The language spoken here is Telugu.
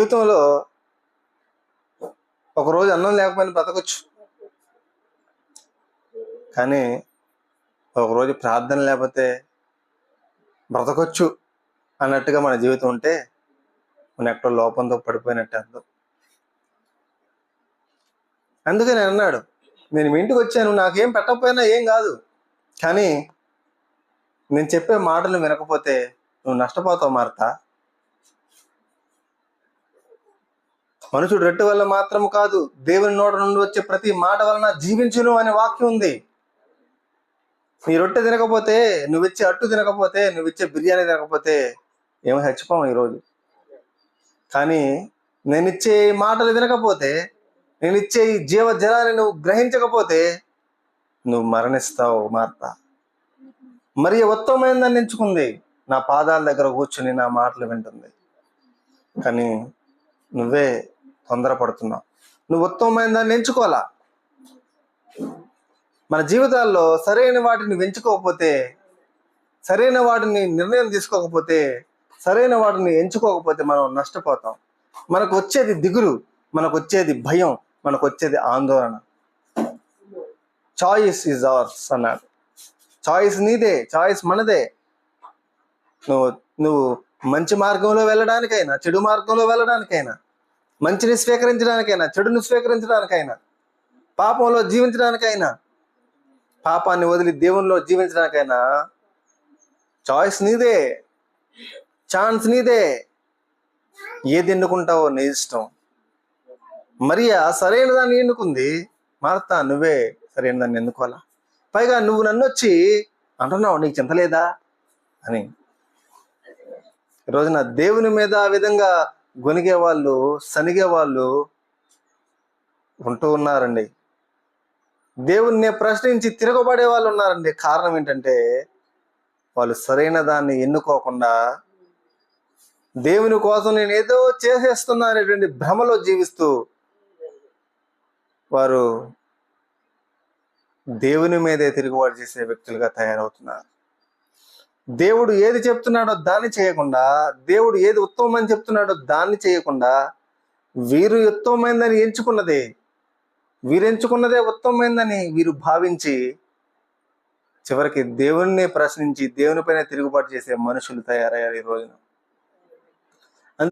జీవితంలో ఒకరోజు అన్నం లేకపోయినా బ్రతకొచ్చు, కానీ ఒకరోజు ప్రార్థన లేకపోతే బ్రతకొచ్చు అన్నట్టుగా మన జీవితం ఉంటే మన ఎక్కడో లోపంతో పడిపోయినట్టు అర్థం. అందుకే నేను అన్నాడు, నేను మీ ఇంటికి వచ్చాను, నాకేం పెట్టకపోయినా ఏం కాదు, కానీ నేను చెప్పే మాటలు వినకపోతే నువ్వు నష్టపోతావు మార్తా. మనుషుడు రొట్టె వల్ల మాత్రం కాదు, దేవుని నోట నుండి వచ్చే ప్రతి మాట వలన జీవించును అనే వాక్యం ఉంది. నీ రొట్టె తినకపోతే, నువ్విచ్చే అట్టు తినకపోతే, నువ్విచ్చే బిర్యానీ తినకపోతే ఏమో చచ్చిపోవు ఈరోజు. కానీ నేనిచ్చే మాటలు వినకపోతే, నేనిచ్చే ఈ జీవ జలాన్ని నువ్వు గ్రహించకపోతే నువ్వు మరణిస్తావు మార్తా. మరి ఉత్తమమైనదాన్ని ఎంచుకుంది, నా పాదాల దగ్గర కూర్చుని నా మాటలు వింటుంది. కానీ నువ్వే తొందరపడుతున్నావు, నువ్వు ఉత్తమమైన దాన్ని ఎంచుకోవాలా. మన జీవితాల్లో సరైన వాటిని ఎంచుకోకపోతే, సరైన వాటిని నిర్ణయం తీసుకోకపోతే, సరైన వాటిని ఎంచుకోకపోతే మనం నష్టపోతాం. మనకు వచ్చేది దిగులు, మనకు వచ్చేది భయం, మనకు వచ్చేది ఆందోళన. చాయిస్ ఈజ్ అవర్స్ అన్నాడు. చాయిస్ నీదే, చాయిస్ మనదే. నువ్వు మంచి మార్గంలో వెళ్ళడానికైనా, చెడు మార్గంలో వెళ్ళడానికైనా, మంచిని స్వీకరించడానికైనా, చెడుని స్వీకరించడానికైనా, పాపంలో జీవించడానికైనా, పాపాన్ని వదిలి దేవునిలో జీవించడానికైనా చాయిస్ నీదే, ఛాన్స్ నీదే. ఏది ఎన్నుకుంటావో నీ ఇష్టం. మరియా సరైన దాన్ని ఎన్నుకుంది, మార్తా నువ్వే సరైన దాన్ని ఎన్నుకోవాలా. పైగా నువ్వు నన్ను వచ్చి అంటున్నావు నీకు చింతలేదా అని. ఈరోజున దేవుని మీద ఆ విధంగా గొనిగే వాళ్ళు, సనిగే వాళ్ళు ఉంటూ ఉన్నారండి. దేవుణ్ణి ప్రశ్నించి తిరగబడే వాళ్ళు ఉన్నారండి. కారణం ఏంటంటే వాళ్ళు సరైన దాన్ని ఎన్నుకోకుండా దేవుని కోసం నేను ఏదో చేసేస్తున్నా అనేటువంటి భ్రమలో జీవిస్తూ వారు దేవుని మీదే తిరుగుబాటు చేసే వ్యక్తులుగా తయారవుతున్నారు. దేవుడు ఏది చెప్తున్నాడో దాన్ని చేయకుండా, దేవుడు ఏది ఉత్తమమని చెప్తున్నాడో దాన్ని చేయకుండా, వీరు ఉత్తమమైందని ఎంచుకున్నదే, వీరెంచుకున్నదే ఉత్తమమైందని వీరు భావించి చివరికి దేవుణ్ణి ప్రశ్నించి దేవునిపైన తిరుగుబాటు చేసే మనుషులు తయారయ్యారు ఈ రోజున.